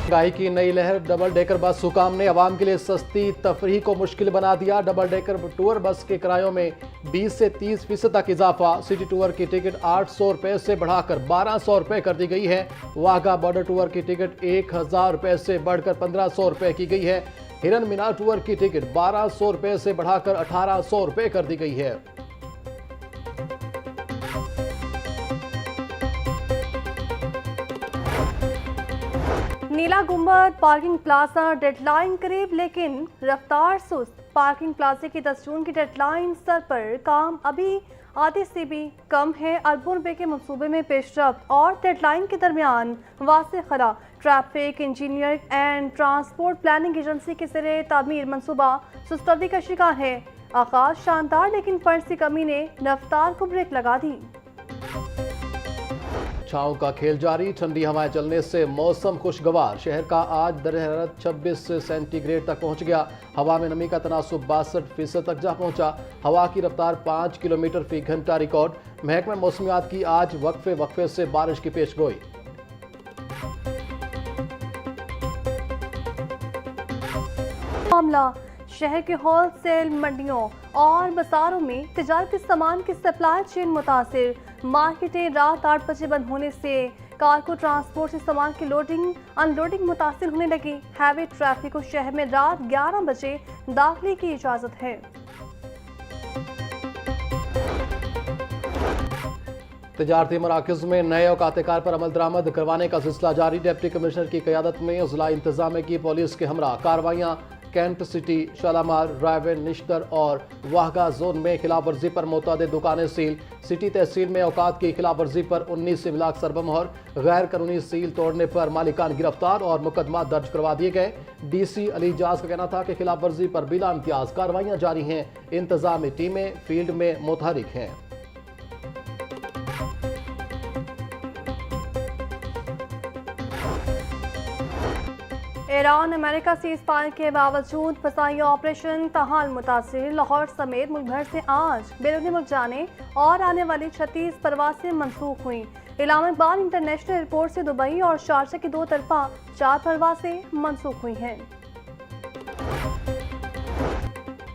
महंगाई की नई लहर, डबल डेकर बस हुकाम ने अवाम के लिए सस्ती तफरीह को मुश्किल बना दिया। डबल डेकर टूर बस के किरायों में 20 से 30% तक इजाफा। सिटी टूर की टिकट 800 रुपए से बढ़ाकर 1200 रुपए कर दी गई है। वाघा बॉर्डर टूर की टिकट 1000 रुपए से बढ़कर 1500 रुपए की गई है। हिरन मीनार टूर की टिकट 1200 रुपए से बढ़ाकर 1800 रुपए कर दी गई है। नीला गुंबद पार्किंग प्लाजा डेडलाइन करीब लेकिन रफ्तार सुस्त। पार्किंग प्लाजे की 10 जून की डेडलाइन सर पर, काम अभी आधे से भी कम है। अरबों रुपए के मंसूबे में पेशरफ्त और डेडलाइन के दरमियान वाज़ेह खला। Traffic engineer and transport planning agency के ज़रिए तामीर मंसूबा सुस्तगी का शिकार है। आगाज शानदार लेकिन फंड की कमी ने रफ्तार को ब्रेक लगा दी। छाँव का खेल जारी, ठंडी हवाएं चलने से मौसम खुशगवार। शहर का आज दर्जा हरारत 26 सेंटीग्रेड तक पहुंच गया। हवा में नमी का तनासुब 62% तक जा पहुंचा। हवा की रफ्तार 5 किलोमीटर फी घंटा रिकॉर्ड। महकमा मौसमियात की आज वक्फे वक्फे से बारिश की पेशगोई। मामला शहर के होलसेल मंडियों और बाजारों में तिजारती सामान की सप्लाई चेन मुतासिर। मार्केटें रात 8 बजे बंद होने से कार्गो ट्रांसपोर्ट से सामान की लोडिंग अनलोडिंग मुतासिर होने लगी। हैवी ट्रैफिक को शहर में रात 11 बजे दाखिले की इजाजत है। तिजारती मराकज़ में नए औकात-ए-कार पर अमल दरामद करवाने का सिलसिला जारी। डिप्टी कमिश्नर की क़यादत में ज़िला इंतज़ामिया की पुलिस के हमरा कार्रवाइयाँ कैंट सिटी, शालामार, रायवेन, निश्तर और वाहगा जोन में खिलाफ वर्जी पर मुतअद्दिद दुकानें सील। सिटी तहसील में औकात की खिलाफ वर्जी पर 19 इमलाक सरबमोहर। गैर कानूनी सील तोड़ने पर मालिकान गिरफ्तार और मुकदमा दर्ज करवा दिए गए। DC अली जाज का कहना था कि खिलाफ वर्जी पर बिला इम्तियाज कार्रवाइयाँ जारी हैं। इंतजामी टीमें फील्ड में मुतहरिक हैं। ईरान अमेरिका सीज फायर के बावजूद फसाई ऑपरेशन तहाल मुतासिर। लाहौर समेत मुल्क भर से आज बैरून मुल्क जाने और आने वाली 36 परवासें मनसूख हुई। इस्लामाबाद इंटरनेशनल एयरपोर्ट से दुबई और शारजा की 2 तरफा 4 परवासें मनसूख हुई हैं।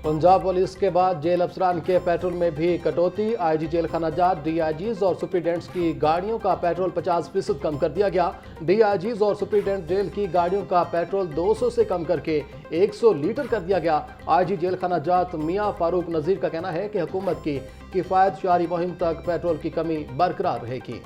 पंजाब पुलिस के बाद जेल अफसरान के पेट्रोल में भी कटौती। IG जेल खाना जात, DIGs और सुप्रीडेंट्स की गाड़ियों का पेट्रोल 50% कम कर दिया गया। DIGs और सुप्रीडेंट जेल की गाड़ियों का पेट्रोल 200 से कम करके 100 लीटर कर दिया गया। IG जेल खाना जात मियाँ फारूक नज़ीर का कहना है कि हुकूमत की किफ़ायत जारी मुहिम तक पेट्रोल की कमी बरकरार रहेगी।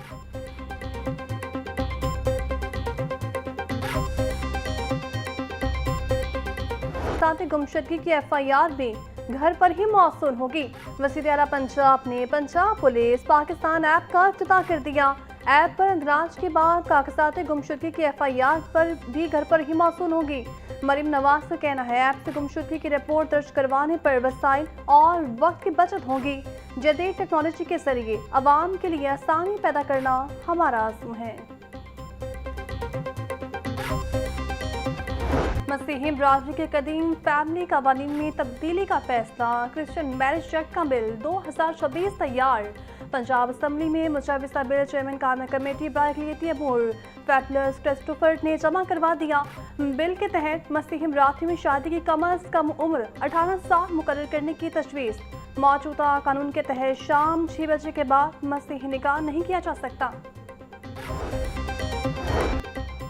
गुमशुदगी की FIR भी घर पर ही मौसूल होगी। वज़ीर आला पंजाब ने पंजाब पुलिस पाकिस्तान ऐप का इफ्तिताह कर दिया। ऐप पर अंदराज के बाद कागजात गुमशुदगी की FIR पर भी घर पर ही मौसूल होगी। मरीम नवाज का कहना है ऐप से गुमशुदगी की रिपोर्ट दर्ज करवाने पर वसाइल और वक्त की बचत होगी। जदीद टेक्नोलॉजी के जरिए आवाम के लिए आसानी पैदा करना हमारा आज़म है। मसीही बरादरी के कदीम फैमिली कवानीन में तब्दीली का फैसला। क्रिश्चियन मैरिज एक्ट का बिल 2026 तैयार। पंजाब असम्बली में मुजाविजा बिल चेयरमैन कायम कमेटी ब्राइगलियती अबूर फैटलर्स क्रिस्टोफर ने जमा करवा दिया। बिल के तहत मसीही बरादरी में शादी की कम अज कम उम्र 18 साल मुकर्रर करने की तजवीज़। मौजूदा कानून के तहत शाम 6 बजे के बाद मसीही निकाह नहीं किया जा सकता।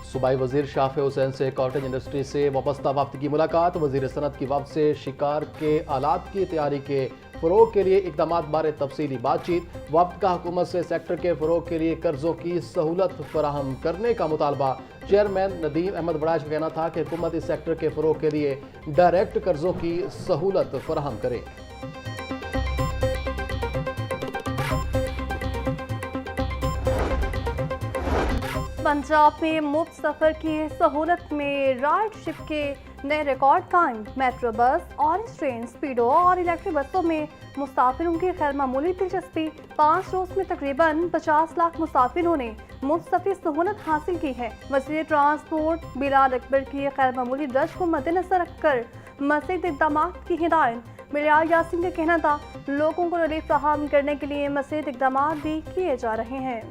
सूबाई वजीर शाफे हुसैन से कॉटेज इंडस्ट्री से वाबस्ता वफ्द की मुलाकात। वजीर सनत की वफ्द से शिकार के आलात की तैयारी के फ़रोग के लिए इक़दामात बारे तफसीली बातचीत। वफ्द का हुकूमत से सेक्टर के फ़रोग के लिए कर्ज़ों की सहूलत फराहम करने का मुतालबा। चेयरमैन नदीम अहमद बड़ाज का कहना था कि हुकूमत इस सेक्टर के फ़रोग के लिए डायरेक्ट कर्ज़ों की सहूलत फराहम करे। पंजाब में मुफ्त सफर की सहूलत में राइड शिप के नए रिकॉर्ड कायम। मेट्रो बस, ऑरेंज ट्रेन, स्पीडो और इलेक्ट्रिक बसों में मुसाफिरों की खैर मामूली दिलचस्पी। 5 रोज में तकरीबन 50 लाख मुसाफिरों ने मुफ्त सफरी सहूलत हासिल की है। वज़ीर ट्रांसपोर्ट बिलाल अकबर की खैर मामूली रश को मद्देनजर रखकर मज़ीद इक़दाम की हिदायत। मिलियार यासीन का कहना था लोगों को रिलीफ फराहम करने के लिए मज़ीद इक़दाम भी किए जा रहे हैं।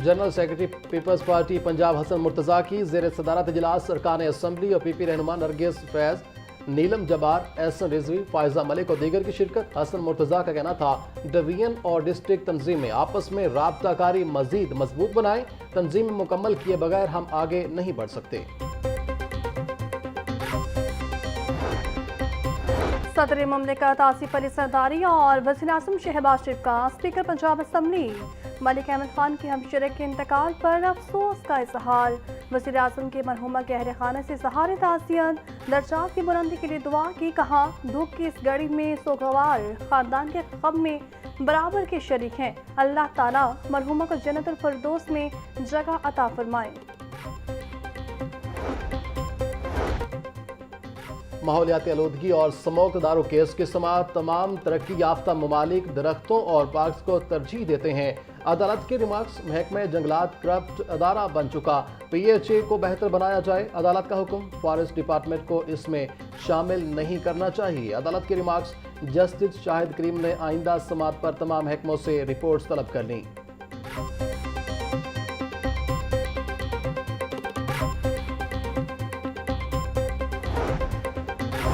General secretary Peoples Party Punjab Hasan Murtaza की जेर सदारत इजलास अरकान असम्बली और पीपी रहनुमा नरगिस फैज, नीलम जबार, एहसन रिजवी, फायजा मलिक और दीगर की शिरकत। हसन मुर्तजा का कहना था डिवीजन और डिस्ट्रिक्ट तंजीमें आपस में राबताकारी मजीद मजबूत बनाएं, तंजीम मुकम्मल किए बगैर हम आगे नहीं बढ़ सकते। सदर मुमलिकत आसिफ अली सरदारी और वज़ीर-ए-आज़म शहबाज शरीफ का स्पीकर पंजाब असम्बली मलिक अहमद खान के हमशरे के इंतकाल पर अफसोस का इजहार। वज़ीर-ए-आज़म के मरहुमा गहरे खाने से इज़हार ताज़ियत, दर्जात की बुलंदी के लिए दुआ की। कहा दुख की इस घड़ी में सोगवार खानदान के गम में बराबर के शरीक हैं। अल्लाह ताला मरहुमा को जन्नतुल फिरदौस में जगह अता फरमाए। माहौलियाती आलूदगी और स्मोक दारू केस की समाअत तमाम तरक्की याफ्ता ममालिक दरख्तों और पार्क्स को तरजीह देते हैं। अदालत के रिमार्क्स महकमा जंगलात करप्ट अदारा बन चुका, PHA को बेहतर बनाया जाए। अदालत का हुक्म, फॉरेस्ट डिपार्टमेंट को इसमें शामिल नहीं करना चाहिए। अदालत के रिमार्क्स, जस्टिस शाहिद करीम ने आइंदा समाअत पर तमाम महकमों से रिपोर्ट्स तलब कर ली।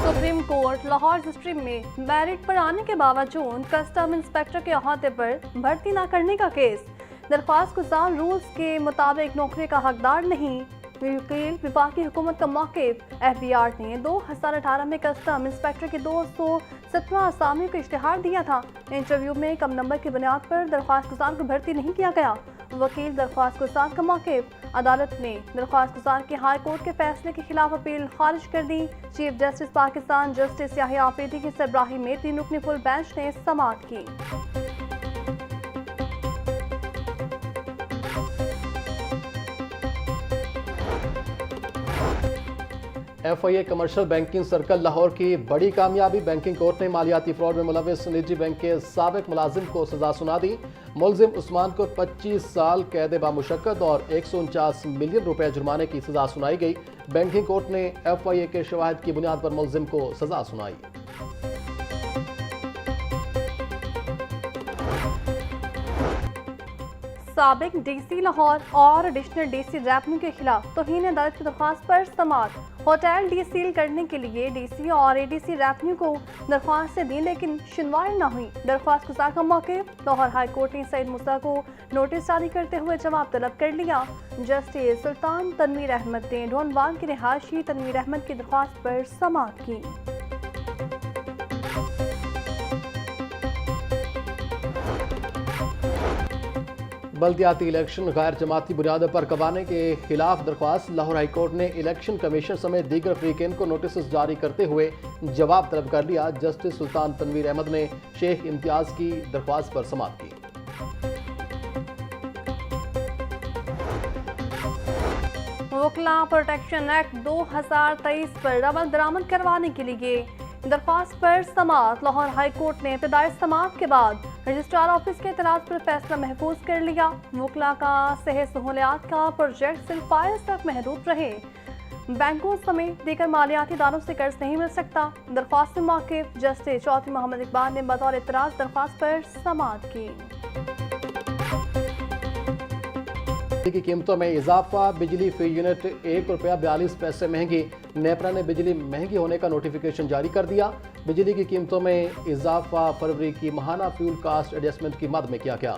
सुप्रीम कोर्ट लाहौर डिस्ट्रिक्ट में मेरिट पर आने के बावजूद कस्टम इंस्पेक्टर के अहाते पर भर्ती न करने का केस। दरख्वास्त गुजार रूल्स के मुताबिक नौकरी का हकदार नहीं। वकील विफाकी हुकूमत का मौक़िफ़, FBR ने 2018 में कस्टम इंस्पेक्टर के 217 असामियों को इश्तिहार दिया था। इंटरव्यू में कम नंबर की बुनियाद पर दरख्वास्त गुजार को भर्ती नहीं किया गया। वकील दरख्वास्त गुजार का मौक़िफ़, अदालत ने दरख्वास्त गुजार के हाई कोर्ट के फैसले के खिलाफ अपील खारिज कर दी। Chief justice Pakistan justice Yahya Afridi की सरबराही में 3 रुकनी फुल बेंच ने समाअत की। FIA commercial banking circle Lahore की बड़ी कामयाबी। बैंकिंग कोर्ट ने मालियाती फ्रॉड में मुलविस निजी बैंक के साबिक मुलाजिम को सजा सुना दी। मुलजिम उस्मान को 25 साल कैद बामुशक्कत और 149 मिलियन रुपए जुर्माने की सजा सुनाई गई। बैंकिंग कोर्ट ने FIA के शवाहिद की बुनियाद पर मुलजिम को सजा सुनाई। साबिक DC लाहौर और एडिशनल DC रेवन्यू के खिलाफ तौहीन अदालत की दरख्वास्त पर समाअत। होटल डीसील करने के लिए DC और ADC रेवन्यू को दरख्वास्त दी, लेकिन सुनवाई न हुई। दरख्वास्त गुजार का मौक़िफ़, लाहौर हाई कोर्ट ने सईद मूसा को नोटिस जारी करते हुए जवाब तलब कर लिया। जस्टिस सुल्तान तनवीर अहमद ने डोनवान की रिहायशी तनवीर अहमद की दरख्वास्त पर समाअत की। बल्दियाती इलेक्शन गैर जमाती बुनियादों पर करवाने के खिलाफ दरख्वास्त। लाहौर हाई कोर्ट ने इलेक्शन कमीशन समेत दीगर फरीकैन को नोटिस जारी करते हुए जवाब तलब कर लिया। जस्टिस सुल्तान तनवीर अहमद ने शेख इम्तियाज की दरख्वास्त पर समाअत की। वकला प्रोटेक्शन एक्ट 2023 पर अमल दरामद करवाने के लिए दरख्वास्त पर समाअत। लाहौर हाई कोर्ट ने इब्तिदाई समाअत के बाद रजिस्ट्रार ऑफिस के इतराज पर फैसला महफूज कर लिया। वकला का सेहत सहूलियात का प्रोजेक्ट सिर्फ फायज तक महदूद रहे। बैंकों समेत दीगर मालियाती इदारों से कर्ज नहीं मिल सकता। दरख्वास्त में मौक़िफ़, जस्टिस चौधरी मोहम्मद इकबाल ने बतौर इतराज दरख्वास्त पर समाअत की। की कीमतों में इजाफा, बिजली फी यूनिट ₹1.42 महंगी। नेपरा ने बिजली महंगी होने का नोटिफिकेशन जारी कर दिया। बिजली की कीमतों में इजाफा फरवरी की माहाना फ्यूल कास्ट एडजस्टमेंट की मद में किया गया।